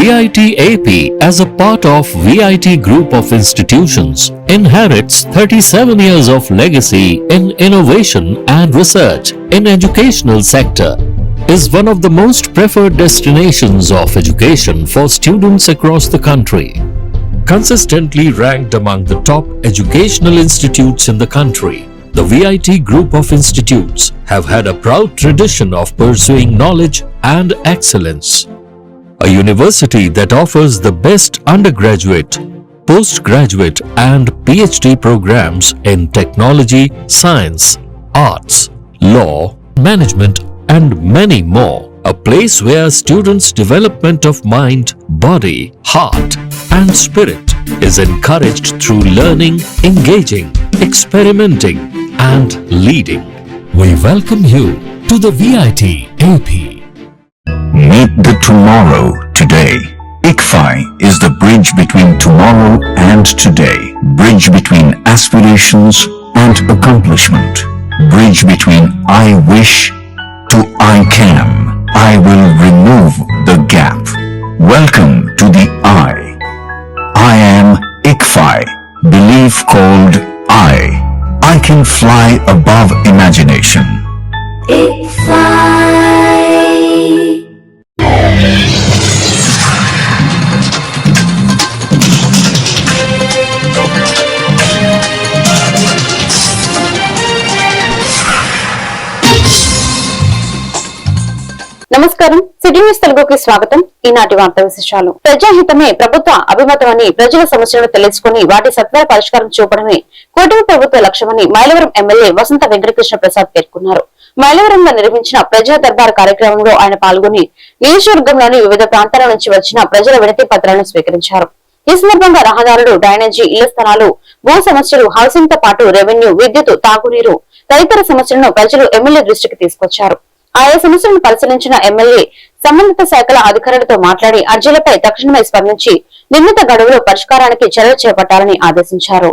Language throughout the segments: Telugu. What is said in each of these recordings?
VIT AP, as a part of VIT Group of Institutions, inherits 37 years of legacy in innovation and research in educational sector, is one of the most preferred destinations of education for students across the country. Consistently ranked among the top educational institutes in the country, the VIT Group of Institutes have had a proud tradition of pursuing knowledge and excellence. A university that offers the best undergraduate, postgraduate and PhD programs in technology, science, arts, law, management and many more. A place where students' development of mind, body, heart and spirit is encouraged through learning, engaging, experimenting and leading. We welcome you to the VIT AP. Meet the tomorrow today. ICFI is the bridge between tomorrow and today. Bridge between aspirations and accomplishment. Bridge between I wish to I can. I will remove the gap. Welcome to the I. I am ICFI. Belief called I. I can fly above imagination. ICFI. నమస్కారం, సిటీ న్యూస్ తెలుగుకి స్వాగతం. ఈనాటి వార్తా విశేషాలు. ప్రజాహితమే ప్రభుత్వ అభిమతమని, ప్రజల సమస్యలను తెలుసుకుని వాటి సత్వర పరిష్కారం చూపడమే కూటమి ప్రభుత్వ లక్ష్యమని మైలవరం ఎమ్మెల్యే వసంత వెంకటకృష్ణ ప్రసాద్ పేర్కొన్నారు. మైలవరంలో నిర్వహించిన ప్రజా దర్బార్ కార్యక్రమంలో ఆయన పాల్గొని నియోజకవర్గంలోని వివిధ ప్రాంతాల నుంచి వచ్చిన ప్రజల వినతి పత్రాలను స్వీకరించారు. ఈ సందర్భంగా రహదారులు, డ్రైనేజీ, ఇళ్ల స్థలాలు, భూ సమస్యలు, హౌసింగ్ తో పాటు రెవెన్యూ, విద్యుత్, తాగునీరు తదితర సమస్యలను ప్రజలు ఎమ్మెల్యే దృష్టికి తీసుకొచ్చారు. ఆయా సమస్యలను పరిశీలించిన ఎమ్మెల్యే సంబంధిత శాఖల అధికారులతో మాట్లాడి అర్జీలపై తక్షణమే స్పందించి నిర్ణీత గడువులో పరిష్కారానికి చర్యలు చేపట్టాలని ఆదేశించారు.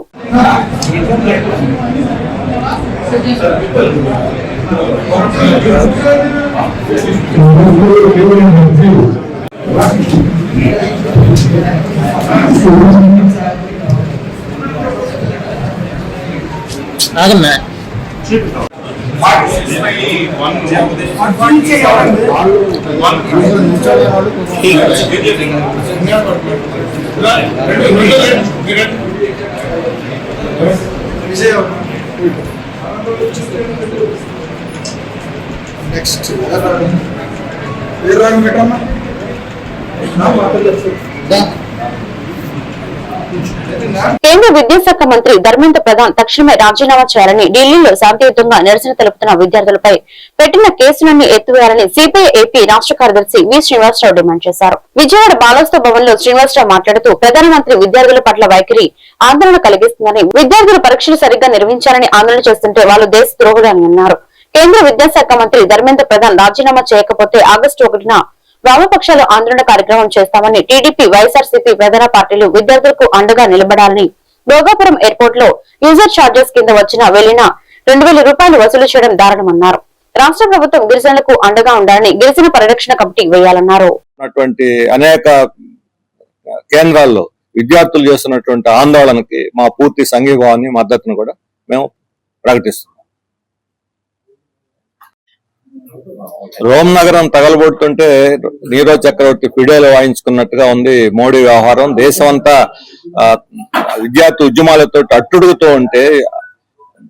కేంద్ర విద్యాశాఖ మంత్రి ధర్మేంద్ర ప్రధాన్ తక్షణమే రాజీనామా చేయాలని ఢిల్లీలో శాంతియుతంగా నిరసన తెలుపుతున్న విద్యార్థులపై పెట్టిన కేసులన్నీ ఎత్తివేయాలని సిపిఐ ఏపీ రాష్ట్ర కార్యదర్శి వి శ్రీనివాసరావు డిమాండ్ చేశారు. విజయవాడ బాలస్తో భవన్ లో శ్రీనివాసరావు మాట్లాడుతూ ప్రధానమంత్రి విద్యార్థుల పట్ల వైఖరి ఆందోళన కలిగిస్తుందని, విద్యార్థులు పరీక్షలు సరిగ్గా నిర్వహించాలని ఆందోళన చేస్తుంటే వాళ్ళు దేశ ద్రోహులని అన్నారు. కేంద్ర విద్యాశాఖ మంత్రి ధర్మేంద్ర ప్రధాన్ రాజీనామా చేయకపోతే ఆగస్టు 1న వామపక్షాలు ఆందోళన కార్యక్రమం చేస్తామని, టీడీపీ, వైఎస్ఆర్సీపీ ప్రధాన పార్టీలు విద్యార్థులకు అండగా నిలబడాలని, భోగాపురం ఎయిర్పోర్ట్ లో యూజర్ ఛార్జెస్ కింద వెళ్లిన 2,000 రూపాయలు వసూలు చేయడం దారుణమన్నారు. రాష్ట్ర ప్రభుత్వం గిరిజనులకు అండగా ఉండాలని గిరిజన పరిరక్షణ కమిటీ వేయాలన్నారు. అనేక కేంద్రాల్లో విద్యార్థులు చేస్తున్నటువంటి ఆందోళనకి మా పూర్తి సంఘీభావాన్ని, మద్దతును కూడా మేము ప్రకటిస్తున్నాం. రోమ్ నగరం తగలబొడుతుంటే నీరో చక్రవర్తి ఫిడేలు వాయించుకున్నట్టుగా ఉంది మోడీ వ్యవహారం. దేశమంతా విద్యార్థి ఉద్యమాలతో అట్టుడుగుతూ ఉంటే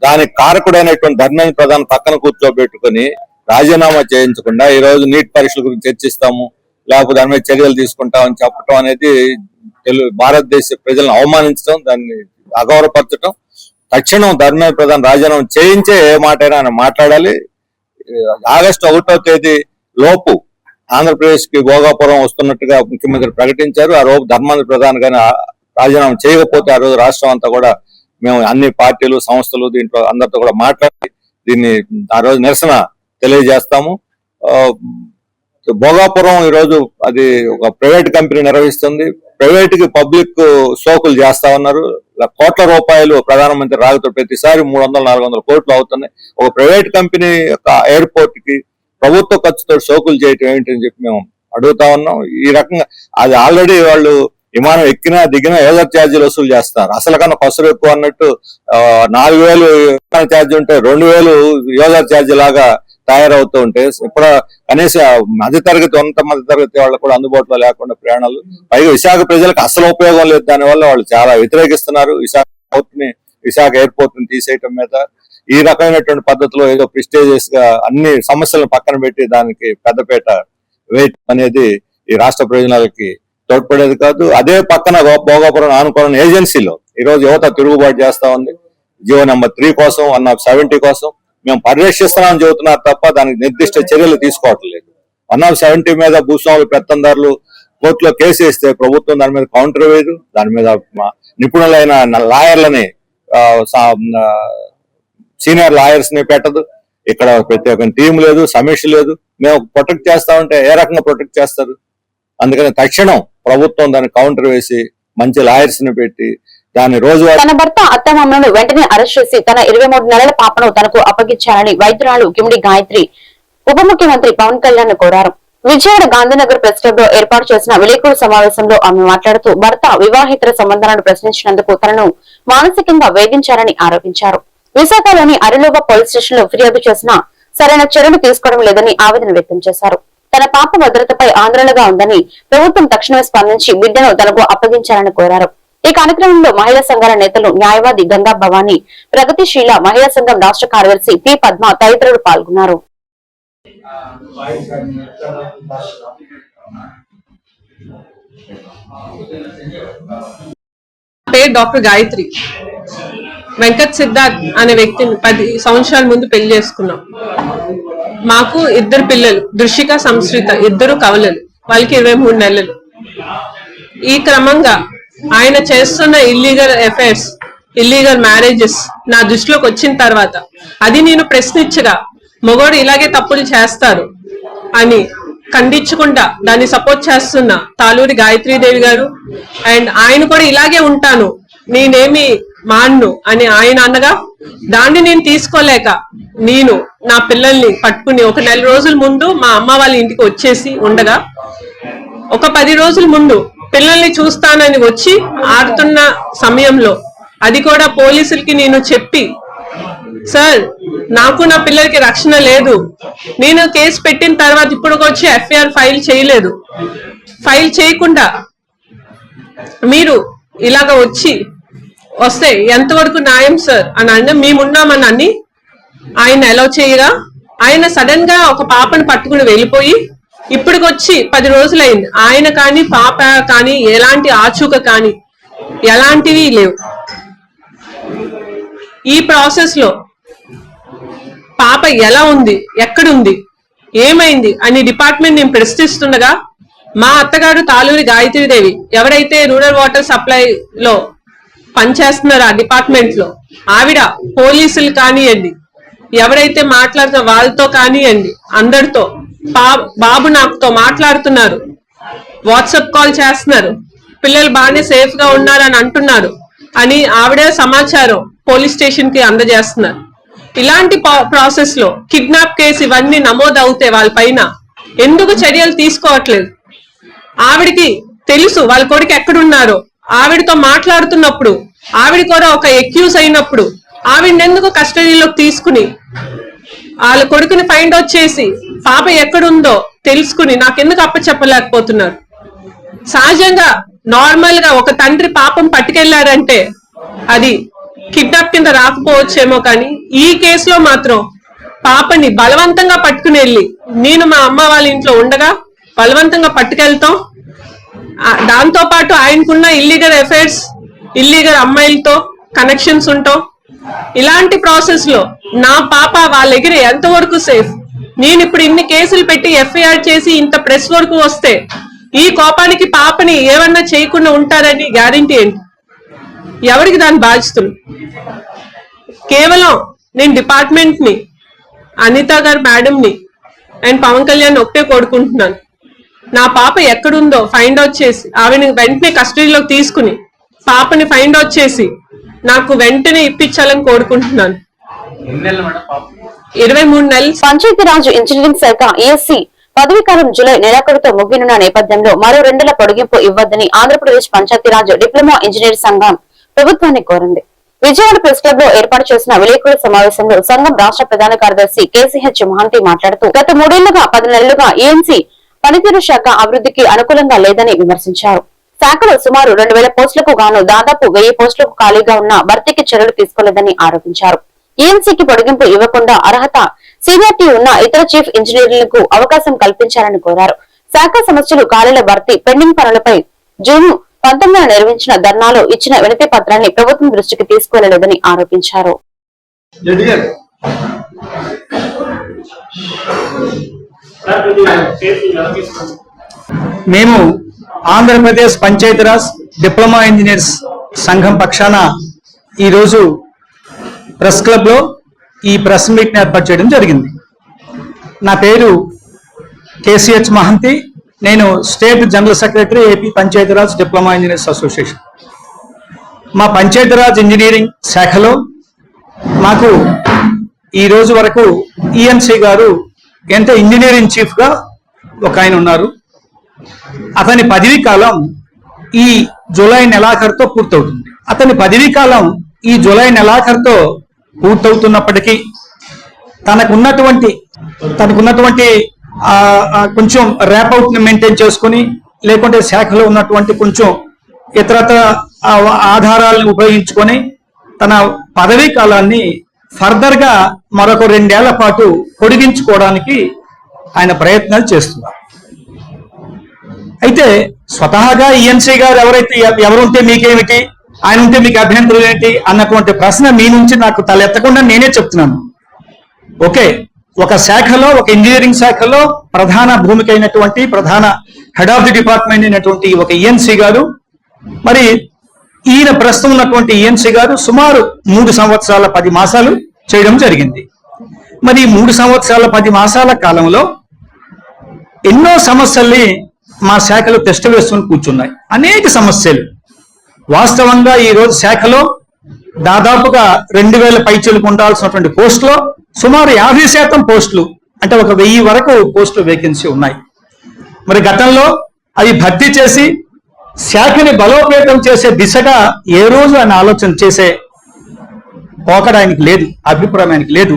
దానికి కారకుడైనటువంటి ధర్మేంద్ర ప్రధాన్ పక్కన కూర్చోబెట్టుకుని రాజీనామా చేయించకుండా ఈ రోజు నీట్ పరీక్షల గురించి చర్చిస్తాము, లేకపోతే దాని మీద చర్యలు తీసుకుంటామని చెప్పడం అనేది భారతదేశ ప్రజలను అవమానించడం, దాన్ని అగౌరవపరచడం. తక్షణం ధర్మేంద్ర ప్రధాన్ రాజీనామా చేయించే ఏ మాటైనా ఆయన మాట్లాడాలి. ఆగస్టు 1వ తేదీ లోపు ఆంధ్రప్రదేశ్ కి భోగాపురం వస్తున్నట్టుగా ముఖ్యమంత్రి ప్రకటించారు. ఆ రోజు ధర్మేంద్ర ప్రధాన్ గాని రాజీనామా చేయకపోతే ఆ రోజు రాష్ట్రం అంతా కూడా మేము అన్ని పార్టీలు, సంస్థలు దీంట్లో అందరితో కూడా మాట్లాడి దీన్ని ఆ రోజు నిరసన తెలియజేస్తాము. భోగాపురం ఈరోజు అది ఒక ప్రైవేట్ కంపెనీ నిర్వహిస్తుంది. ప్రైవేట్ కి పబ్లిక్ సోకులు చేస్తా ఉన్నారు. కోట్ల రూపాయలు ప్రధానమంత్రి రాకతో ప్రతిసారి 300-400 కోట్లు అవుతున్నాయి. ఒక ప్రైవేట్ కంపెనీ యొక్క ఎయిర్పోర్ట్ కి ప్రభుత్వ ఖర్చుతో సోకులు చేయటం ఏంటని చెప్పి మేము అడుగుతా ఉన్నాం. ఈ రకంగా అది ఆల్రెడీ వాళ్ళు విమానం ఎక్కినా దిగినా యూజర్ ఛార్జీలు వసూలు చేస్తారు. అసలు కన్నా కొసరు ఎక్కువ అన్నట్టు 4,000 విమాన ఛార్జీ ఉంటే 2,000 యూజర్ ఛార్జీ లాగా తయారవుతూ ఉంటే ఇప్పుడు కనీసం మధ్యతరగతి ఉన్నత మధ్యతరగతి వాళ్ళకు కూడా అందుబాటులో లేకుండా ప్రయాణాలు, పైగా విశాఖ ప్రజలకు అసలు ఉపయోగం లేదు. దానివల్ల వాళ్ళు చాలా వ్యతిరేకిస్తున్నారు విశాఖ ఎయిర్పోర్ట్ ని తీసేయటం మీద. ఈ రకమైనటువంటి పద్ధతిలో ఏదో ప్రిస్టేజియస్ గా అన్ని సమస్యలను పక్కన పెట్టి దానికి పెద్దపేట వేయటం అనేది ఈ రాష్ట్ర ప్రయోజనాలకి తోడ్పడేది కాదు. అదే పక్కన భోగాపురం ఆనుకోని ఏజెన్సీలో ఈ రోజు యువత తిరుగుబాటు చేస్తా ఉంది. జియో నెంబర్ 3 కోసం 170 కోసం మేము పర్యవేక్షిస్తున్నామని చెబుతున్నారు తప్ప దానికి నిర్దిష్ట చర్యలు తీసుకోవట్లేదు. 170 మీద భూస్వాములు పెత్తందారులు కోర్టులో కేసు వేస్తే ప్రభుత్వం దాని మీద కౌంటర్ వేయదు. దాని మీద నిపుణులైన లాయర్లని సీనియర్ లాయర్స్ ని పెట్టదు. ఇక్కడ ప్రత్యేక టీం లేదు, సమీక్ష లేదు. మేము ప్రొటెక్ట్ చేస్తామంటే ఏ రకంగా ప్రొటెక్ట్ చేస్తారు? అందుకని తక్షణం ప్రభుత్వం దాన్ని కౌంటర్ వేసి మంచి లాయర్స్ ని పెట్టి దాని రోజువారీ. తన భర్త అత్తమామలను వెంటనే అరెస్ట్ చేసి తన 23 నెలల పాపను తనకు అప్పగించాలని వైద్యురాలు కిమిడి గాయత్రి ఉప ముఖ్యమంత్రి పవన్ కళ్యాణ్ కోరారు. విజయవాడ గాంధీనగర్ ప్రెస్ క్లబ్ లో ఏర్పాటు చేసిన విలేకరుల సమావేశంలో ఆమె మాట్లాడుతూ భర్త వివాహేతర సంబంధాలను ప్రశ్నించినందుకు తనను మానసికంగా వేధించారని ఆరోపించారు. విశాఖలోని అరిలోబ పోలీస్ స్టేషన్ లో ఫిర్యాదు చేసినా సరైన చర్యలు తీసుకోవడం లేదని ఆవేదన వ్యక్తం చేశారు. తన పాప భద్రతపై ఆందోళనగా ఉందని ప్రభుత్వం తక్షణమే స్పందించి బిడ్డను తనకు అప్పగించాలని కోరారు. ఈ కార్యక్రమంలో మహిళా సంఘాల నేతలు న్యాయవాది గంగా భవానీ, ప్రగతిశీల మహిళా సంఘం రాష్ట్ర కార్యదర్శి పి పద్మ తదితరులు పాల్గొన్నారు. పేరు డాక్టర్ గాయత్రి. వెంకట్ సిద్ధార్థ్ అనే వ్యక్తిని 10 సంవత్సరాల ముందు పెళ్లి చేసుకున్నాం. మాకు 2 పిల్లలు, దృషిక, సంస్కృత, 2 కవలలు. వాళ్ళకి 23 నెలలు. ఈ క్రమంగా ఆయన చేస్తున్న ఇల్లీగల్ అఫైర్స్, ఇల్లీగల్ మ్యారేజెస్ నా దృష్టిలోకి వచ్చిన తర్వాత అది నేను ప్రశ్నించగా మొగోడు ఇలాగే తప్పులు చేస్తారు అని ఖండించకుండా దాన్ని సపోర్ట్ చేస్తున్న తాలూరి గాయత్రీదేవి గారు అండ్ ఆయన కూడా ఇలాగే ఉంటాను, నేనేమి మాన్ను అని ఆయన అనగా దాన్ని నేను తీసుకోలేక నేను నా పిల్లల్ని పట్టుకుని 1 నెల రోజుల ముందు మా అమ్మ వాళ్ళ ఇంటికి వచ్చేసి ఉండగా ఒక 10 రోజుల ముందు పిల్లల్ని చూస్తానని వచ్చి ఆడుతున్న సమయంలో అది కూడా పోలీసులకి నేను చెప్పి, సార్ నాకు నా పిల్లలకి రక్షణ లేదు, నేను కేసు పెట్టిన తర్వాత ఇప్పటికొచ్చి ఎఫ్ఐఆర్ ఫైల్ చేయలేదు, ఫైల్ చేయకుండా మీరు ఇలాగ వస్తే ఎంతవరకు న్యాయం సార్ అని అంటే మేమున్నామని అని ఆయన అలౌ చేయగా ఆయన సడన్ గా ఒక పాపను పట్టుకుని వెళ్ళిపోయి ఇప్పటికొచ్చి 10 రోజులైంది. ఆయన కానీ పాప కానీ ఎలాంటి ఆచూక కానీ ఎలాంటివి లేవు. ఈ ప్రాసెస్ లో పాప ఎలా ఉంది, ఎక్కడుంది, ఏమైంది అని డిపార్ట్మెంట్ నేను ప్రశ్నిస్తుండగా మా అత్తగారు తాలూరి గాయత్రీదేవి ఎవరైతే రూరల్ వాటర్ సప్లై లో పనిచేస్తున్నారో ఆ డిపార్ట్మెంట్ లో ఆవిడ పోలీసులు కానివ్వండి, ఎవరైతే మాట్లాడుతున్న వాళ్ళతో కానివ్వండి, అందరితో బాబు నాకుతో మాట్లాడుతున్నారు, వాట్సాప్ కాల్ చేస్తున్నారు, పిల్లలు బాగానే సేఫ్ గా ఉన్నారని అంటున్నారు అని ఆవిడే సమాచారం పోలీస్ స్టేషన్ కి అందజేస్తున్నారు. ఇలాంటి ప్రాసెస్ లో కిడ్నాప్ కేసు ఇవన్నీ నమోదు అవుతే వాళ్ళ పైన ఎందుకు చర్యలు తీసుకోవట్లేదు? ఆవిడికి తెలుసు వాళ్ళ కొడుకు ఎక్కడున్నారో. ఆవిడతో మాట్లాడుతున్నప్పుడు ఆవిడ కూడా ఒక ఎక్యూజ్ అయినప్పుడు ఆవిడని ఎందుకు కస్టడీలోకి తీసుకుని వాళ్ళ కొడుకుని ఫైండ్ అవుట్ చేసి పాప ఎక్కడుందో తెలుసుకుని నాకెందుకు అప్పచెప్పలేకపోతున్నారు? సహజంగా నార్మల్ గా ఒక తండ్రి పాపం పట్టుకెళ్లారంటే అది కిడ్నాప్ కింద రాకపోవచ్చేమో, కానీ ఈ కేసులో మాత్రం పాపని బలవంతంగా పట్టుకుని వెళ్ళి నేను మా అమ్మ వాళ్ళ ఇంట్లో ఉండగా బలవంతంగా పట్టుకెళ్తాం. దాంతో పాటు ఆయనకున్న ఇల్లీగల్ అఫైర్స్, ఇల్లీగల్ అమ్మాయిలతో కనెక్షన్స్ ఉంటాం. ఇలాంటి ప్రాసెస్ లో నా పాప వాళ్ళ దగ్గర ఎంతవరకు సేఫ్? నేను ఇప్పుడు ఇన్ని కేసులు పెట్టి ఎఫ్ఐఆర్ చేసి ఇంత ప్రెస్ వరకు వస్తే ఈ కోపానికి పాపని ఏమన్నా చేయకుండా ఉంటారని గ్యారంటీ ఏంటి? ఎవరికి దాని బాధ్యతలు? కేవలం నేను డిపార్ట్మెంట్ ని, అనిత గారు మేడం ని అండ్ పవన్ కళ్యాణ్ ఒకటే కోరుకుంటున్నాను, నా పాప ఎక్కడుందో ఫైండ్ అవుట్ చేసి ఆవిడని వెంటనే కస్టడీలోకి తీసుకుని పాపని ఫైండ్ అవుట్ చేసి నాకు వెంటనే ఇప్పించాలని కోరుకుంటున్నాను. 23 నెలలు. పంచాయతీరాజ్ ఇంజనీరింగ్ శాఖ ESC పదవీకాలం జూలై నెలాఖరుతో ముగినున్న నేపథ్యంలో మరో 2 నెలల పొడిగింపు ఇవ్వద్దని ఆంధ్రప్రదేశ్ పంచాయతీరాజ్ డిప్లొమా ఇంజనీర్ సంఘం ప్రభుత్వాన్ని కోరింది. విజయవాడ ప్రెస్ క్లబ్ లో ఏర్పాటు చేసిన విలేకరుల సమావేశంలో సంఘం రాష్ట్ర ప్రధాన కార్యదర్శి కేసీహెచ్ మహంతి మాట్లాడుతూ గత 3 ఏళ్లుగా 10 నెలలుగా ఈఎన్సీ పనితీరు శాఖ అభివృద్ధికి అనుకూలంగా లేదని విమర్శించారు. శాఖలో సుమారు 2000 పోస్టులకు గాను దాదాపు 1000 పోస్టులకు ఖాళీగా ఉన్న భర్తీకి చర్యలు తీసుకోలేదని ఆరోపించారు. ఈఎన్సీకి పొడిగింపు ఇవ్వకుండా అర్హత సీనియారిటీ ఉన్న ఇతర చీఫ్ ఇంజనీర్లకు అవకాశం కల్పించాలని కోరారు. శాఖ సమస్యలు ఖాళీల భర్తీ పెండింగ్ పనులపై జూన్ 19న నిర్వహించిన ధర్నాలో ఇచ్చిన వినతి పత్రాన్ని ప్రభుత్వం దృష్టికి తీసుకువెళ్లలేదని ఆరోపించారు. మేము ఆంధ్రప్రదేశ్ పంచాయతీరాజ్ డిప్లొమా ఇంజనీర్స్ సంఘం పక్షాన ఈరోజు ప్రెస్ క్లబ్ లో ఈ ప్రెస్ మీట్ ఏర్పాటు చేయడం జరిగింది. నా పేరు కేసీహెచ్ మహంతి. నేను state general secretary AP Panchayati Raj diploma engineers association. మా పంచాయతీరాజ్ ఇంజనీరింగ్ శాఖలో మాకు ఈ రోజు వరకు ఈఎన్సీ గారు ఎంత ఇంజనీరింగ్ చీఫ్ గా ఒక ఆయన ఉన్నారు. అతని పదవీ కాలం ఈ జూలై నెలాఖరుతో పూర్తవుతుంది. అతని పదవీ కాలం ఈ జూలై నెలాఖరుతో పూర్తవుతున్నప్పటికీ తనకున్నటువంటి కొంచెం ర్యాప్అవుట్ ని మెయింటైన్ చేసుకుని, లేకుంటే శాఖలో ఉన్నటువంటి కొంచెం ఇతరత్ర ఆధారాలను ఉపయోగించుకొని తన పదవీ కాలాన్ని ఫర్దర్ గా మరొక 2 ఏళ్ల పాటు పొడిగించుకోవడానికి ఆయన ప్రయత్నాలు చేస్తున్నారు. అయితే స్వతహాగా ఈఎన్సీ గారు ఎవరుంటే మీకేమిటి, ఆయన ఉంటే మీకు అభ్యంతరం ఏంటి అన్నటువంటి ప్రశ్న మీ నుంచి నాకు తలెత్తకుండా నేనే చెప్తున్నాను. ఓకే, ఒక శాఖలో, ఒక ఇంజనీరింగ్ శాఖలో ప్రధాన భూమిక అయినటువంటి ప్రధాన హెడ్ ఆఫ్ ది డిపార్ట్మెంట్ అయినటువంటి ఒక ఈఎన్సీ గారు, మరి ఈయన ప్రస్తుతం ఉన్నటువంటి ఈఎన్సీ గారు సుమారు 3 సంవత్సరాల 10 మాసాలు చేయడం జరిగింది. మరి 3 సంవత్సరాల 10 మాసాల కాలంలో ఎన్నో సమస్యల్ని మా శాఖలో టెస్ట్ వేసుకుని కూర్చున్నాయి. అనేక సమస్యలు. వాస్తవంగా ఈ రోజు శాఖలో దాదాపుగా 2000 పైచీలకు ఉండాల్సినటువంటి పోస్టులో సుమారు 50% పోస్టులు, అంటే ఒక 1000 వరకు పోస్టులు వేకెన్సీ ఉన్నాయి. మరి గతంలో అవి భర్తీ చేసి శాఖని బలోపేతం చేసే దిశగా ఏ రోజు ఆయన ఆలోచన చేసే పోకడ ఆయనకి లేదు, అభిప్రాయం ఆయనకి లేదు.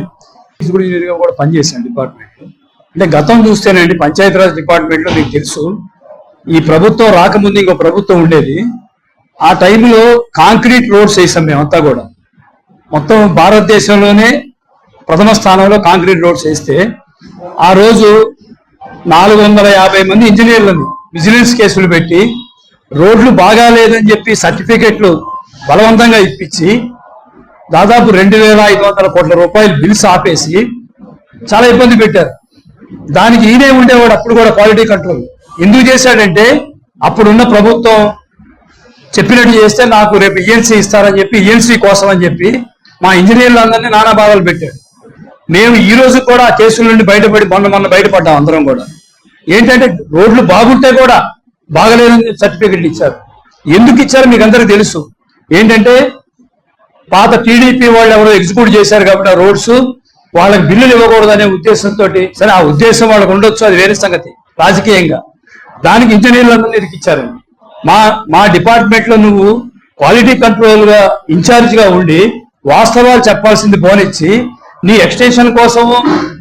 కూడా పనిచేశాను డిపార్ట్మెంట్. అంటే గతం చూస్తేనండి పంచాయతీరాజ్ డిపార్ట్మెంట్ లో మీకు తెలుసు, ఈ ప్రభుత్వం రాకముందు ఇంకో ప్రభుత్వం ఉండేది. ఆ టైంలో కాంక్రీట్ రోడ్స్ వేసాం మేమంతా కూడా. మొత్తం భారతదేశంలోనే ప్రథమ స్థానంలో కాంక్రీట్ రోడ్స్ వేస్తే ఆ రోజు 450 మంది ఇంజనీర్లను విజిలెన్స్ కేసులు పెట్టి రోడ్లు బాగాలేదని చెప్పి సర్టిఫికెట్లు బలవంతంగా ఇప్పించి దాదాపు 2500 కోట్ల రూపాయలు బిల్స్ ఆపేసి చాలా ఇబ్బంది పెట్టారు. దానికి ఈయనే ఉండేవాడు అప్పుడు కూడా క్వాలిటీ కంట్రోల్. ఎందుకు చేశాడంటే అప్పుడున్న ప్రభుత్వం చెప్పినట్టు చేస్తే నాకు రేపు ఈఎన్సీ ఇస్తారని చెప్పి, ఈఎన్సీ కోసం అని చెప్పి మా ఇంజనీర్లందరినీ నానా బాధలు పెట్టాడు. మేము ఈ రోజు కూడా ఆ కేసుల నుండి బయటపడి మొన్న బయటపడ్డాం అందరం కూడా. ఏంటంటే రోడ్లు బాగుంటే కూడా బాగలేదని సర్టిఫికెట్లు ఇచ్చారు. ఎందుకు ఇచ్చారో మీకు అందరికీ తెలుసు. ఏంటంటే పాత టీడీపీ వాళ్ళు ఎవరో ఎగ్జిక్యూట్ చేశారు కాబట్టి ఆ రోడ్స్ వాళ్ళకి బిల్లులు ఇవ్వకూడదు అనే ఉద్దేశంతో, సరే ఆ ఉద్దేశం వాళ్ళకు ఉండొచ్చు, అది వేరే సంగతి రాజకీయంగా. దానికి ఇంజనీర్లందరినీ ఇరికిచ్చారండి. మా డిపార్ట్మెంట్ లో నువ్వు క్వాలిటీ కంట్రోల్ గా ఇన్ఛార్జ్ గా ఉండి వాస్తవాలు చెప్పాల్సింది పోనిచ్చి నీ ఎక్స్టెన్షన్ కోసము,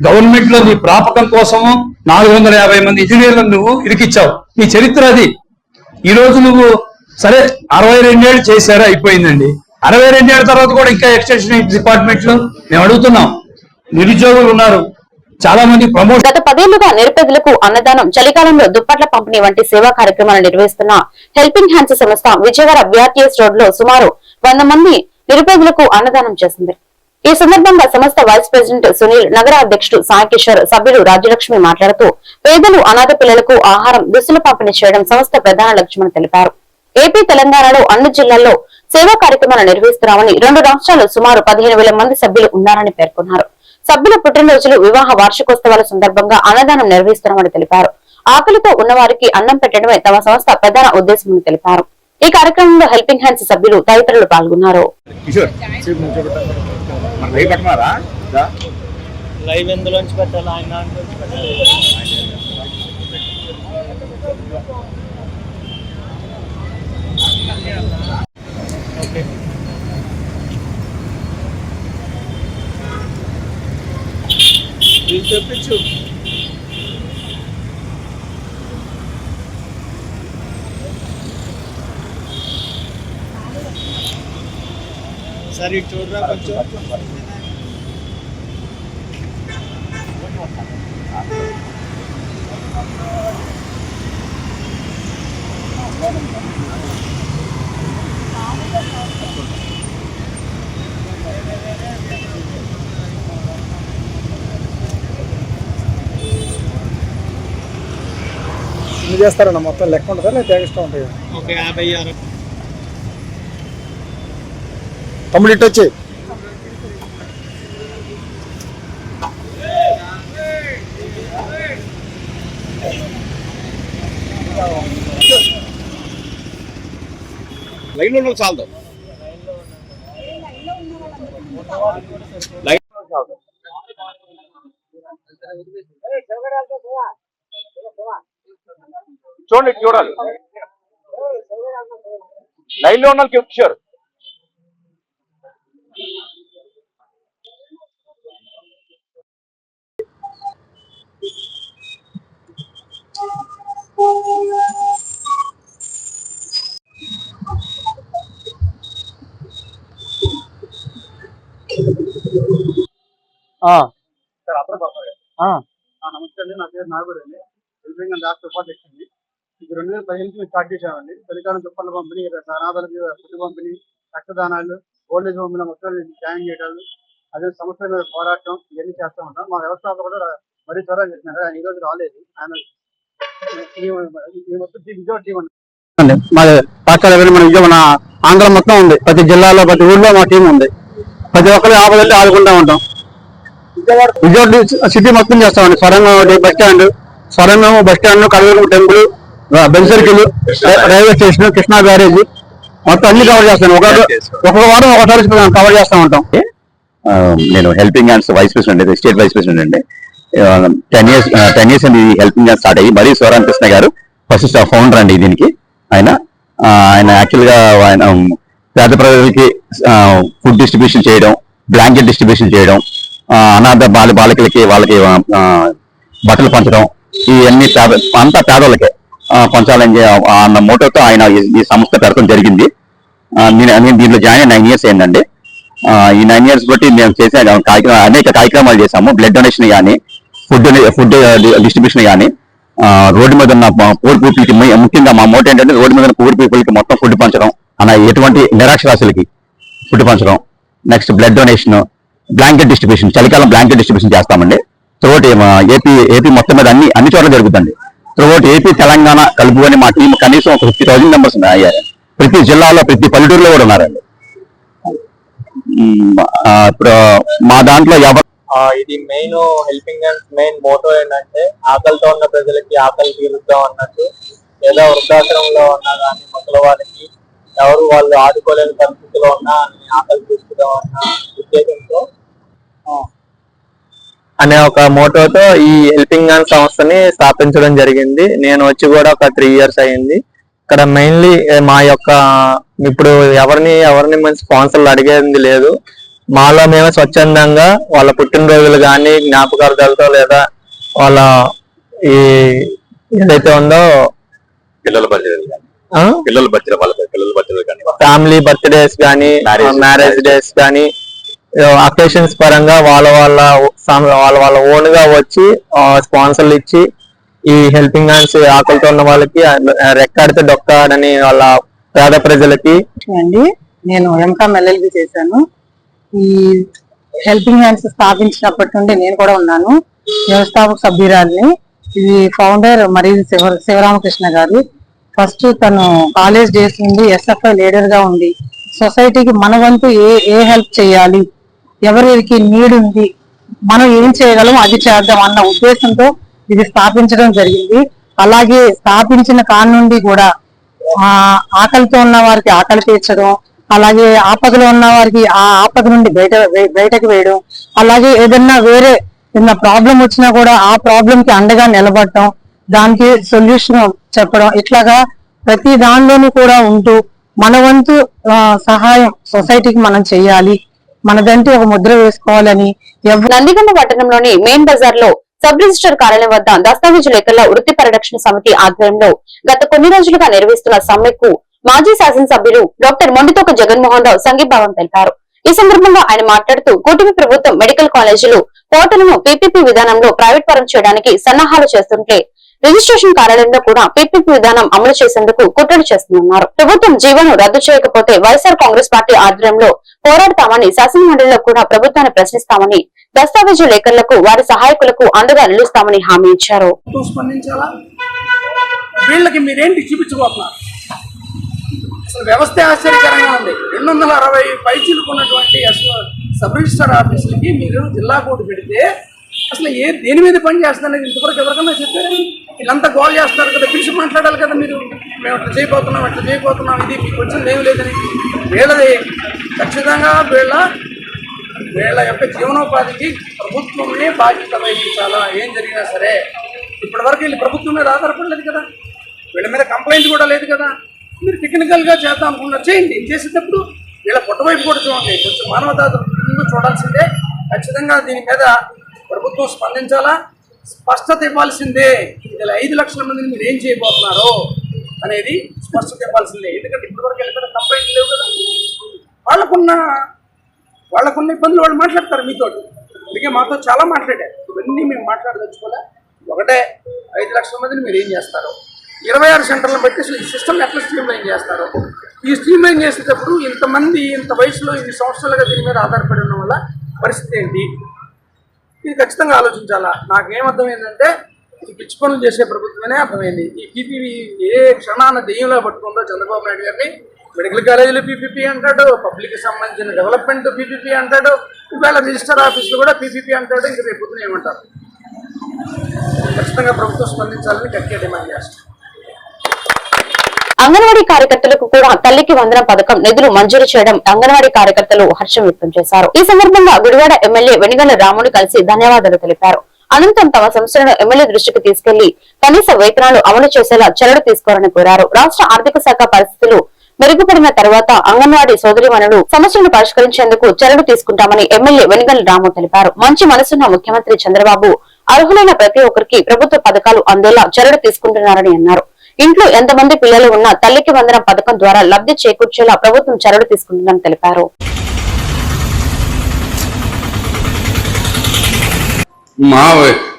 గవర్నమెంట్ లో నీ ప్రాపకం కోసము 450 మంది ఇంజనీర్లను నువ్వు ఇరికిచ్చావు. నీ చరిత్ర అది. ఈ రోజు నువ్వు సరే 62 ఏళ్ళు చేశారా, అయిపోయిందండి. 62 ఏళ్ళ తర్వాత కూడా ఇంకా ఎక్స్టెన్షన్ డిపార్ట్మెంట్ లో మేము అడుగుతున్నాం. నిరుద్యోగులు ఉన్నారు, చాలా మంది ప్రమోషన్. గత 10 ఏళ్లుగా నిరుపేదలకు అన్నదానం, చలికాలంలో దుప్పట్ల పంపిణీ వంటి సేవా కార్యక్రమాలు నిర్వహిస్తున్న హెల్పింగ్ హ్యాండ్స్ సంస్థ విజయవాడ బిఆర్టీఎస్ రోడ్ లో సుమారు 100 మంది నిరుపేదలకు అన్నదానం చేసింది. ఈ సందర్భంగా సంస్థ వైస్ ప్రెసిడెంట్ సునీల్, నగర అధ్యక్షుడు సాయి కిషోర్, సభ్యులు రాజ్యలక్ష్మి మాట్లాడుతూ పేదలు, అనాథ పిల్లలకు ఆహారం, దుస్తులు పంపిణీ చేయడం సంస్థ ప్రధాన లక్ష్యమని తెలిపారు. ఏపీ, తెలంగాణలో అన్ని జిల్లాల్లో సేవా కార్యక్రమాలు నిర్వహిస్తున్నామని, 2 రాష్ట్రాల్లో సుమారు 15,000 మంది సభ్యులు ఉన్నారని పేర్కొన్నారు. సభ్యుల పుట్టినరోజులు, వివాహ వార్షికోత్సవాల సందర్భంగా అన్నదానం నిర్వహిస్తున్నామని తెలిపారు. ఆకలితో ఉన్నవారికి అన్నం పెట్టడమే తమ సంస్థ ప్రధాన ఉద్దేశమని తెలిపారు. ఈ కార్యక్రమంలో హెల్పింగ్ హ్యాండ్స్ సభ్యులు తదితరులు పాల్గొన్నారు. లైవ్ ఎందులోంచి పెట్టాలి, ఆయన చెప్పించు. సరే చూడరా కొంచెం. ఎన్ని చేస్తారన్న మొత్తం లెక్క ఉంటుందా లేదా ఎక్స్ట్రా ఉంటాయి? ఒక 56. తమ్ముడు ఇటు వచ్చి లైన్ లో చాలదు. చూడండి, చూడాలి లైన్ లో ఉన్న షూర్. నమస్తే అండి, నా పేరు నాగూర్ అండి. హెల్పింగ్ రాష్ట్ర ఉపాధ్యక్షుడు అండి. ఇది 2015 స్టార్ట్ చేశామండి. చలికాలం దుప్పట్ల పంపిణీ, అనాథాలకి ఫుడ్ పంపిణీ, రక్తదానాలు, ఓల్డేజ్ హోమ్ మొత్తం జాయిన్ చేయడాలు, అదే సమస్యల మీద పోరాటం ఇవన్నీ చేస్తూ ఉంటాం. మా వ్యవస్థ కూడా మరీ త్వరగా చేస్తున్నారు. ఆయన ఈ రోజు రాలేదు. ఆయన మన ఆంధ్ర మొత్తం ఉంది. ప్రతి జిల్లాలో ప్రతి ఊళ్ళో మా టీం ఉంది. ప్రతి ఒక్కరు ఆపదల్లి ఆదుకుంటూ ఉంటాం. విజయవాడ సిటీ మొత్తం చేస్తామండి. సొరంగం బస్ స్టాండ్, కడవూరు temple, bell circle, railway station, Krishna barrage మొత్తం అన్ని కవర్ చేస్తాను. ఒక వారం ఒకసారి కవర్ చేస్తూ ఉంటాం. నేను helping hands vice president, state vice president అండి. 10 years అండి హెల్పింగ్ హ్యాండ్స్ స్టార్ట్ అయ్యి. మరి సోరాన్ కృష్ణ గారు ఫస్ట్ ఫౌండర్ అండి దీనికి. ఆయన యాక్చువల్ గా ఆయన పేద ప్రజలకి ఫుడ్ డిస్ట్రిబ్యూషన్ చేయడం, బ్లాంకెట్ డిస్ట్రిబ్యూషన్ చేయడం, అనాథ బాలికలకి వాళ్ళకి బట్టలు పంచడం, ఇవన్నీ అంతా పేదోళ్ళకే పంచాలని అన్న మోటోతో ఆయన ఈ సంస్థ పెడతాం జరిగింది. నేను దీంట్లో జాయిన్ 9 years అయిందండి. ఈ 9 years బట్టి మేము చేసే అనేక కార్యక్రమాలు చేశాము. బ్లడ్ డొనేషన్ కానీ, ఫుడ్ డిస్ట్రిబ్యూషన్ కానీ, రోడ్డు మీద ఉన్న పూర్ పీపుల్కి, ముఖ్యంగా మా మోటో ఏంటంటే రోడ్డు మీద ఉన్న పూర్ పీపుల్కి మొత్తం ఫుడ్ పంచడం, అన్న ఎటువంటి నిరాక్షరాస్యులకి ఫుడ్ పంచడం. Next blood donation, blanket distribution, చలికాలం బ్లాంకెట్ డిస్ట్రిబ్యూషన్ చేస్తామండి. త్రూఅవుట్ ఏపీ మొత్తం మీద అన్ని చోట్ల జరుగుతుంది. త్రూఅవుట్ ఏపీ, తెలంగాణ కలుపుకొని మా టీం కనీసం ఒక 50,000 మెంబర్స్ అయ్యారు. ప్రతి జిల్లాలో, ప్రతి పల్లెటూరులో కూడా ఉన్నారండి. ఇప్పుడు మా దాంట్లో ఇది main helping hands main motto ఏంటంటే ఆకలితో ఉన్న ప్రజలకి ఆకలి తీరుద్దాం అన్నట్టు, లేదా వృద్ధాశ్రమంలో ఉన్నా కానీ ముసలి వాళ్ళకి ఎవరు వాళ్ళు ఆదుకోలేని పరిస్థితిలో ఉన్నా ఆకలి తీర్చుదాం అన్న ఉద్దేశంతో అనే ఒక మోటోతో ఈ హెల్పింగ్ హ్యాండ్ సంస్థని స్థాపించడం జరిగింది. నేను వచ్చి కూడా ఒక 3 years అయింది. ఇక్కడ మెయిన్లీ మా యొక్క ఇప్పుడు ఎవరిని మన స్పాన్సర్లు అడిగేది లేదు. మాలో మేము స్వచ్ఛందంగా వాళ్ళ పుట్టినరోజులు కానీ, జ్ఞాపకార్థాలతో, లేదా వాళ్ళ ఈ ఏదైతే ఉందో ఫ్యామిలీ బర్త్డేస్ కానీ, మ్యారేజ్ డేస్ కానీ, అకేషన్స్ పరంగా వాళ్ళ ఓన్ గా వచ్చి స్పాన్సర్లు ఇచ్చి ఈ హెల్పింగ్ హ్యాండ్స్ ఆకలితో ఉన్న వాళ్ళకి రెక్కాడితే డొక్కాడని వాళ్ళ పేద ప్రజలకి అండి. నేను ఎంకామ్ ఎల్ఎల్బి చేశాను. ఈ హెల్పింగ్ హ్యాండ్స్ స్థాపించినప్పటి నుండి నేను కూడా ఉన్నాను. వ్యవస్థాపక సభ్యురాలిని. ఇది ఫౌండర్ మరి శివరామకృష్ణ గారు. ఫస్ట్ తను కాలేజ్ డేస్ నుండి ఎస్ఎఫ్ఐ లీడర్ గా ఉంది. సొసైటీకి మన వంతు ఏ హెల్ప్ చేయాలి, ఎవరికి నీడ్ ఉంది, మనం ఏం చేయగలం అది చేద్దాం అన్న ఉద్దేశంతో ఇది స్థాపించడం జరిగింది. అలాగే స్థాపించిన కాడ నుండి కూడా ఆకలితో ఉన్న వారికి ఆకలి తీర్చడం, అలాగే ఆపదలో ఉన్న వారికి ఆ ఆపద నుండి బయటకు వేయడం, అలాగే ఏదన్నా వేరే ఏదైనా ప్రాబ్లం వచ్చినా కూడా ఆ ప్రాబ్లం కి అండగా నిలబడటం, దానికి సొల్యూషన్ చెప్పడం, ఇట్లాగా ప్రతి దానిలోనూ కూడా ఉంటూ మన వంతు సహాయం సొసైటీకి మనం చెయ్యాలి, మనదంటే ఒక ముద్ర వేసుకోవాలని నందిగమ పట్టణంలోని మెయిన్ బజార్ లో సబ్ రిజిస్టర్ కార్యాలయం వద్ద దస్తావేజు లేఖల వృత్తి పరిరక్షణ సమితి ఆధ్వర్యంలో గత కొన్ని రోజులుగా నిర్వహిస్తున్న సమ్మెకు మాజీ శాసనసభ్యులు డాక్టర్ మొండితోక జగన్మోహన్ రావు సంఘీభావం తెలిపారు. ఈ సందర్భంగా ఆయన మాట్లాడుతూ కూటమి ప్రభుత్వం మెడికల్ కాలేజీలు పోర్టలను పీపీపీ విధానంలో ప్రైవేట్ పరం చేయడానికి సన్నాహాలు చేస్తుంటే రిజిస్ట్రేషన్ కార్యాలయంలో కూడా పీపీపీ విధానం అమలు చేసేందుకు కుట్రలు చేస్తుందన్నారు. ప్రభుత్వం జీవోను రద్దు చేయకపోతే వైఎస్ఆర్ కాంగ్రెస్ పార్టీ ఆధ్వర్యంలో పోరాడతామని, శాసనమండలిలో కూడా ప్రభుత్వాన్ని ప్రశ్నిస్తామని, దస్తావేజు లేఖలకు వారి సహాయకులకు అండగా నిలుస్తామని హామీ ఇచ్చారు. వీళ్ళకి మీరేంటి చూపించబోతున్నారు? అసలు వ్యవస్థ ఆశ్చర్యకరంగా ఉంది. 260 పైచీలుకున్నటువంటి సబ్ రిజిస్టర్ ఆఫీసులకి మీరు జిల్లా కోర్టు పెడితే అసలు దేని మీద పని చేస్తారనేది ఇంతవరకు ఎవరికన్నా చెప్పారు? వీళ్ళంతా గోల్ చేస్తారు కదా, పిలిచి మాట్లాడాలి కదా. మీరు మేము అట్లా చేయబోతున్నాం ఇది మీకు వచ్చింది ఏమి లేదని. వీళ్ళది ఖచ్చితంగా వీళ్ళ యొక్క జీవనోపాధికి ప్రభుత్వమే బాధ్యత వహించాలా. ఏం జరిగినా సరే ఇప్పటివరకు వీళ్ళు ప్రభుత్వం మీద ఆధారపడలేదు కదా, వీళ్ళ మీద కంప్లైంట్ కూడా లేదు కదా. మీరు టెక్నికల్గా చేద్దాం అనుకున్నారు, చేయండి. చేసేటప్పుడు వీళ్ళ పుట్టవైపు కూడా చూడండి, కొంచెం మానవతా చూడాల్సిందే. ఖచ్చితంగా దీని మీద ప్రభుత్వం స్పందించాలా, స్పష్టత ఇవ్వాల్సిందే. ఇలా 5 లక్షల మందిని మీరు ఏం చేయబోతున్నారో అనేది స్పష్టత ఇవ్వాల్సిందే. ఎందుకంటే ఇప్పటివరకు వెళ్ళిపోయిన కంప్లైంట్ లేవు కదా. వాళ్ళకున్న ఇబ్బందులు వాళ్ళు మాట్లాడతారు మీతో. అందుకే మాతో చాలా మాట్లాడారు. ఇవన్నీ మేము మాట్లాడదలుచుకోలే. ఒకటే 5 లక్షల మందిని మీరు ఏం చేస్తారు, 26 సెంటర్లను బట్టి అసలు ఈ సిస్టమ్ ఎట్లా స్ట్రీమ్లైన్ చేస్తారు. ఈ స్ట్రీమ్లైన్ చేసేటప్పుడు ఇంతమంది ఇంత వయసులో 2 సంవత్సరాలుగా దీని మీద ఆధారపడి ఉండడం వల్ల పరిస్థితి ఏంటి, ఇది ఖచ్చితంగా ఆలోచించాలా. నాకేమర్థమైందంటే ఇది పిచ్చి పనులు చేసే ప్రభుత్వమే అర్థమైంది. ఈ పీపీపీ ఏ క్షణాన దెయ్యంలో పట్టుకుందో చంద్రబాబు నాయుడు గారిని. మెడికల్ కాలేజీలో పీపీపీ అంటాడు, పబ్లిక్కి సంబంధించిన డెవలప్మెంట్ పీపీపీ అంటాడు, ఇవాళ రిజిస్టర్ ఆఫీసులో కూడా పీపీపీ అంటాడు. ఇంక రేపు పొద్దున ఏమంటారు? ఖచ్చితంగా ప్రభుత్వం స్పందించాలని గట్టిగా డిమాండ్ చేస్తాం. అంగన్వాడీ కార్యకర్తలకు కూడా తల్లికి వందనం పథకం నిధులు మంజూరు చేయడం అంగన్వాడీ కార్యకర్తలు హర్షం వ్యక్తం చేశారు. ఈ సందర్భంగా గుడివాడ ఎమ్మెల్యే వెనిగళ్ల రాముని కలిసి ధన్యవాదాలు తెలిపారు. అనంతరం తమ సమస్యలను ఎమ్మెల్యే దృష్టికి తీసుకెళ్లి కనీస వేతనాలు అమలు చేసేలా చర్యలు తీసుకోవాలని కోరారు. రాష్ట్ర ఆర్థిక శాఖ పరిస్థితులు మెరుగుపడిన తర్వాత అంగన్వాడీ సోదరీమణులు సమస్యలను పరిష్కరించేందుకు చర్యలు తీసుకుంటామని ఎమ్మెల్యే వెనిగళ్ల రాము తెలిపారు. మంచి మనసున్న ముఖ్యమంత్రి చంద్రబాబు అర్హులైన ప్రతి ఒక్కరికి ప్రభుత్వ పథకాలు అందేలా చర్యలు తీసుకుంటున్నారని అన్నారు. ఇంట్లో ఎంతమంది పిల్లలు ఉన్నా తల్లికి వందనం పథకం ద్వారా లబ్ధి చేకూర్చేలా ప్రభుత్వం చర్యలు తీసుకుంటుందని తెలిపారు.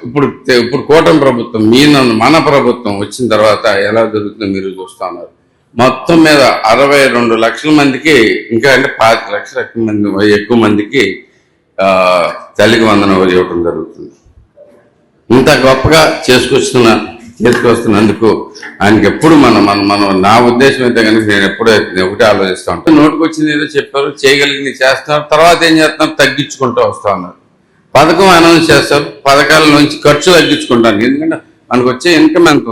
ఇప్పుడు కూటమి ప్రభుత్వం మన ప్రభుత్వం వచ్చిన తర్వాత ఎలా జరుగుతుందో మీరు చూస్తా ఉన్నారు. మొత్తం మీద 62 లక్షల మందికి, ఇంకా అంటే 5 లక్షల ఎక్కువ మందికి తల్లికి వందనం ఇవ్వడం జరుగుతుంది. ఇంత గొప్పగా చేసుకొస్తున్నందుకు ఆయనకి ఎప్పుడు నా ఉద్దేశం అయితే కనుక నేను ఎప్పుడూ ఒకటే ఆలోచిస్తూ ఉంటాను. నోటికి వచ్చింది ఏదో చెప్పారు, చేయగలిగింది చేస్తున్నారు, తర్వాత ఏం చేస్తున్నారు, తగ్గించుకుంటూ వస్తూ ఉన్నారు. పథకం అనౌన్స్ చేస్తారు, పథకాల నుంచి ఖర్చు తగ్గించుకుంటాను. ఎందుకంటే మనకు వచ్చే ఇన్కమ్ ఎంత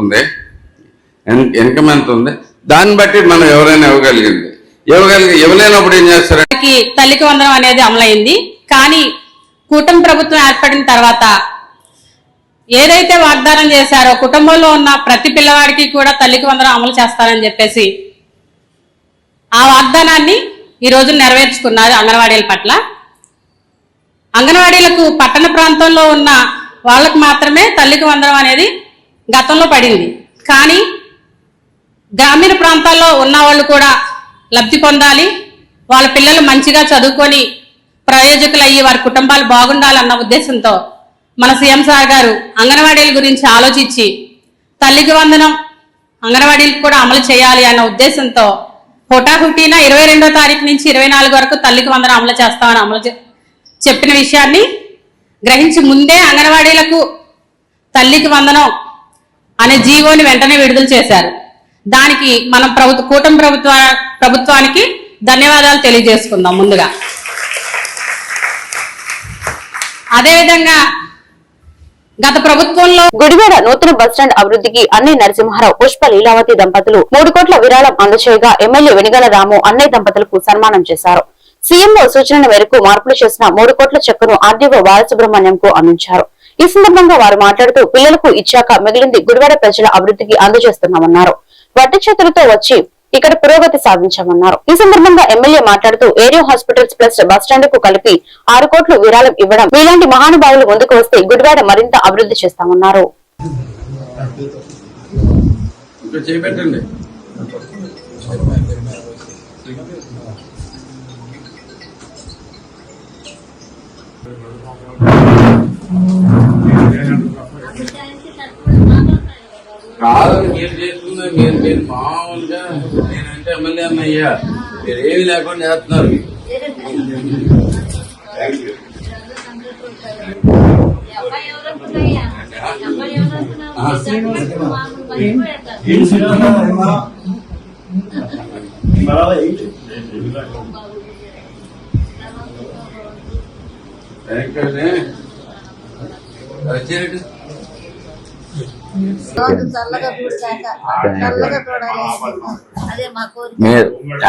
ఉంది దాన్ని బట్టి మనం ఎవరైనా ఇవ్వలేనప్పుడు ఏం చేస్తారు. తల్లికి వందనం అనేది అమలైంది. కానీ కూటమి ప్రభుత్వం ఏర్పడిన తర్వాత ఏదైతే వాగ్దానం చేశారో కుటుంబంలో ఉన్న ప్రతి పిల్లవాడికి కూడా తల్లికి వందనం అమలు చేస్తారని చెప్పేసి ఆ వాగ్దానాన్ని ఈ రోజు నెరవేర్చుకున్నారు అంగన్వాడీల పట్ల. అంగన్వాడీలకు పట్టణ ప్రాంతంలో ఉన్న వాళ్ళకు మాత్రమే తల్లికి వందనం అనేది గతంలో పడింది. కానీ గ్రామీణ ప్రాంతాల్లో ఉన్న వాళ్ళు కూడా లబ్ధి పొందాలి, వాళ్ళ పిల్లలు మంచిగా చదువుకొని ప్రయోజకులయ్యి వారి కుటుంబాలు బాగుండాలన్న ఉద్దేశంతో మన సీఎం సార్ గారు అంగన్వాడీల గురించి ఆలోచించి తల్లికి వందనం అంగన్వాడీలకు కూడా అమలు చేయాలి అన్న ఉద్దేశంతో హుటాహుటీన 22వ తారీఖు నుంచి 24 వరకు తల్లికి వందనం అమలు చేస్తామని చెప్పిన విషయాన్ని గ్రహించి ముందే అంగన్వాడీలకు తల్లికి వందనం అనే జీవోని వెంటనే విడుదల చేశారు. దానికి మనం కూటమి ప్రభుత్వానికి ధన్యవాదాలు తెలియజేసుకుందాం ముందుగా. అదేవిధంగా గత ప్రభుత్వంలో గుడివాడ నూతన బస్టాండ్ అభివృద్ధికి అన్ని నరసింహారావు, పుష్ప లీలావతి దంపతులు 3 కోట్ల విరాళం అందచేయగా ఎమ్మెల్యే వెనిగళ్ల రాము అన్నయ్య దంపతులకు సన్మానం చేశారు. సీఎంఓ సూచనల మేరకు మార్పులు చేసిన 3 కోట్ల చెక్కును ఆర్డీఓ బాలసుబ్రహ్మణ్యంకు అందించారు. ఈ సందర్భంగా వారు మాట్లాడుతూ పిల్లలకు ఇచ్చాక మిగిలింది గుడివాడ ప్రజల అభివృద్ధికి అందజేస్తున్నామన్నారు. వట్టి చేతులతో వచ్చి ఇక్కడ పురోగతి సాధించామన్నారు. ఈ సందర్భంగా ఎమ్మెల్యే మాట్లాడుతూ ఏరియా హాస్పిటల్స్ ప్లస్ బస్టాండ్ కు కలిపి 6 కోట్లు విరాళం ఇవ్వడం, మీలాంటి మహానుభావులు ముందుకు వస్తే గుడివాడ మరింత అభివృద్ధి చేస్తామన్నారు. కాదని మీరు చేసుకున్నా మీరు మామూలుగా నేనంటే ఎమ్మెల్యే అన్నయ్యా మీరు ఏమి లేకుండా చేస్తున్నారు.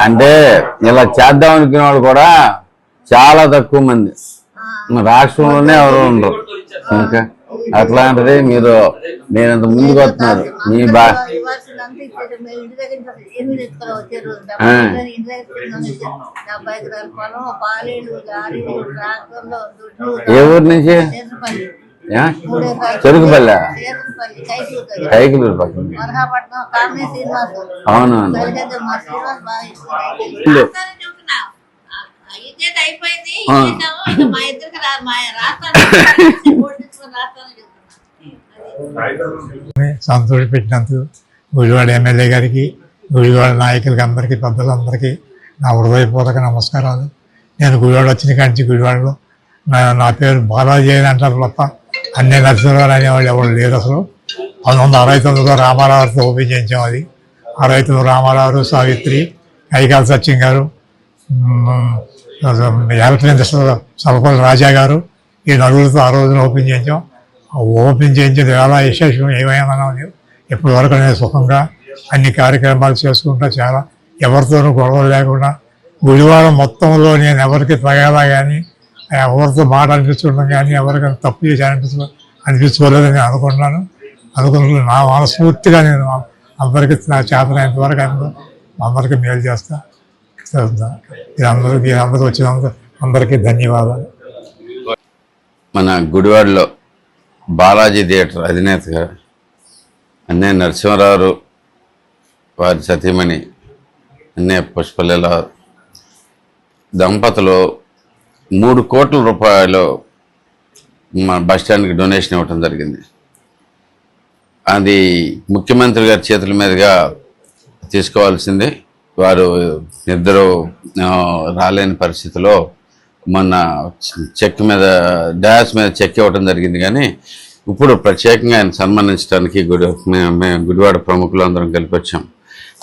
అంటే ఇలా చేద్దాం అనుకునే వాళ్ళు కూడా చాలా తక్కువ మంది రాష్ట్రంలోనే ఎవరు ఉండరు. ఇంకా అట్లాంటిది మీరు నేనంత ముందుకు వస్తున్నారు. మీ ఏ ఊరు నుంచి? చెరుకుపల్లె, కైకులూరు పక్కన. అవునవును. సంతోష పెట్టినందుకు గుడివాడ ఎమ్మెల్యే గారికి, గుడివాడ నాయకులకి, అందరికీ, పెద్దలందరికీ నా హృదయపూర్వక నమస్కారాలు. నేను గుడివాడ వచ్చిన కాడి నుంచి గుడివాడలో నా పేరు బాలాజీ అని అంటారు తప్ప అన్ని నరసింహరావు అనేవాళ్ళు ఎవరు లేరు అసలు. 1969లో రామారావుతో ఓపెన్ చేయించాం. అది 69 రామారావు, సావిత్రి, కైకాల సత్యం గారు, ఎలక్ట్రిక్ సలపల్లి రాజా గారు, ఈ నలుగురితో ఆ రోజున ఓపెన్ చేయించాం. ఓపెన్ చేయించేది చాలా విశేషం. ఏమైనా ఇప్పటి వరకు నేను సుఖంగా అన్ని కార్యక్రమాలు చేసుకుంటా చాలా ఎవరితోనూ గొడవలు లేకుండా గుడివాడ మొత్తంలో నేను ఎవరికి తగాలా కానీ, ఎవరితో మాట అనిపించుకోవడం కానీ, ఎవరికైనా తప్పు చేసి అనిపించుకోలేదని అనుకుంటున్నాను. నా మనస్ఫూర్తిగా నేను అందరికీ నా చేతనైనంత వరకు అందరికీ మేలు చేస్తా. అందరూ వచ్చినందుకు అందరికీ ధన్యవాదాలు. మన గుడివాడలో బాలాజీ థియేటర్ అధినేతగా అన్నయ్య నరసింహారావు వారి సతీమణి అన్నయ్య పుష్పలీల దంపతులు 3 కోట్ల రూపాయలు మన బస్టాండ్కి డొనేషన్ ఇవ్వటం జరిగింది. అది ముఖ్యమంత్రి గారి చేతుల మీదుగా తీసుకోవాల్సింది. వారు ఇద్దరు రాలేని పరిస్థితిలో మొన్న చెక్ మీద డాష్ మీద చెక్ ఇవ్వటం జరిగింది. కానీ ఇప్పుడు ప్రత్యేకంగా ఆయన సన్మానించడానికి గుడివాడ ప్రముఖులు అందరం కలిపి వచ్చాం.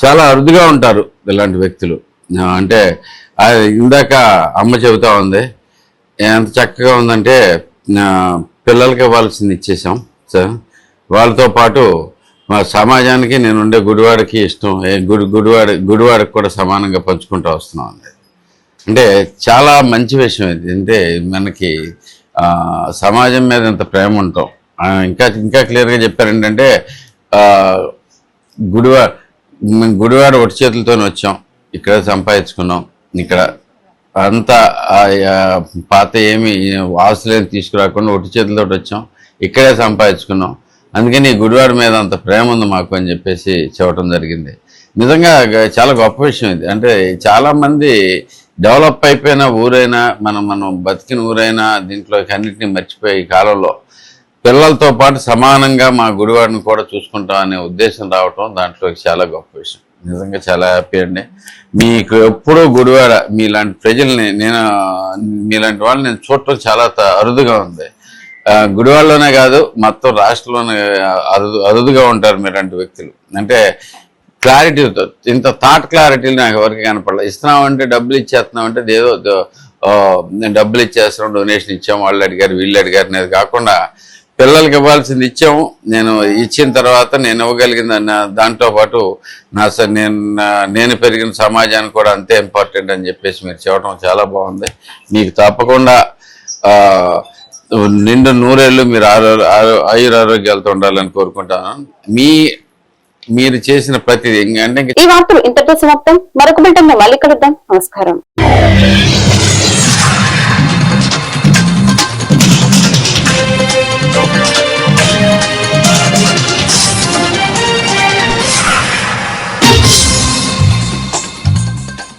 చాలా అరుదుగా ఉంటారు ఇలాంటి వ్యక్తులు. అంటే ఇందాక అమ్మ చెబుతా ఉంది, ఎంత చక్కగా ఉందంటే పిల్లలకి ఇవ్వాల్సింది ఇచ్చేసాం సార్. వాళ్ళతో పాటు మా సమాజానికి నేను ఉండే గుడివాడకి ఇష్టం, గుడివాడకి కూడా సమానంగా పంచుకుంటూ వస్తున్నాం అండి. అంటే చాలా మంచి విషయం ఇది. అంటే మనకి సమాజం మీద ఎంత ప్రేమ ఉంటాం. ఇంకా క్లియర్గా చెప్పారు ఏంటంటే గుడివాడ ఒట్టి చేతులతో వచ్చాం, ఇక్కడ సంపాదించుకున్నాం. ఇక్కడ అంతా పాత ఏమి ఆస్తులేమి తీసుకురాకుండా ఒట్టి చేతులతో వచ్చాం, ఇక్కడే సంపాదించుకున్నాం. అందుకని గుడివాడ మీద అంత ప్రేమ ఉంది మాకు అని చెప్పేసి చెప్పడం జరిగింది. నిజంగా చాలా గొప్ప విషయం ఇది. అంటే చాలామంది డెవలప్ అయిపోయిన ఊరైనా మనం బతికిన ఊరైనా దీంట్లోకి అన్నింటినీ మర్చిపోయి ఈ కాలంలో పిల్లలతో పాటు సమానంగా మా గుడివాడని కూడా చూసుకుంటాం అనే ఉద్దేశం రావటం దాంట్లోకి చాలా గొప్ప విషయం. నిజంగా చాలా హ్యాపీ అండి. మీకు ఎప్పుడూ గుడివాడ మీలాంటి ప్రజల్ని మీలాంటి వాళ్ళని నేను చూడటం చాలా అరుదుగా ఉంది. గుడివాడలోనే కాదు మొత్తం రాష్ట్రంలోనే అరుదుగా ఉంటారు మీలాంటి వ్యక్తులు. అంటే క్లారిటీతో, ఇంత థాట్ క్లారిటీలు నాకు ఎవరికి కనపడలేదు. ఇస్తున్నామంటే డబ్బులు ఇచ్చేస్తున్నామంటే ఏదో డబ్బులు ఇచ్చేస్తున్నాం, డొనేషన్ ఇచ్చాము, వాళ్ళు అడిగారు వీళ్ళు అడిగారు అనేది కాకుండా పిల్లలకి ఇవ్వాల్సింది ఇచ్చాము. నేను ఇచ్చిన తర్వాత నేను ఇవ్వగలిగిన దాంతో పాటు నేను పెరిగిన సమాజానికి కూడా అంతే ఇంపార్టెంట్ అని చెప్పేసి మీరు చెప్పడం చాలా బాగుంది. మీకు తప్పకుండా నిండు 100 ఏళ్ళు మీరు ఆయురారోగ్యాలతో ఉండాలని కోరుకుంటాను. మీ మీరు చేసిన ప్రతిదీ అంటే ఈ వార్తలు ఇంతటితో సమాప్తం. మరొక బిల్టన్ మళ్ళీ కలుద్దాం. నమస్కారం.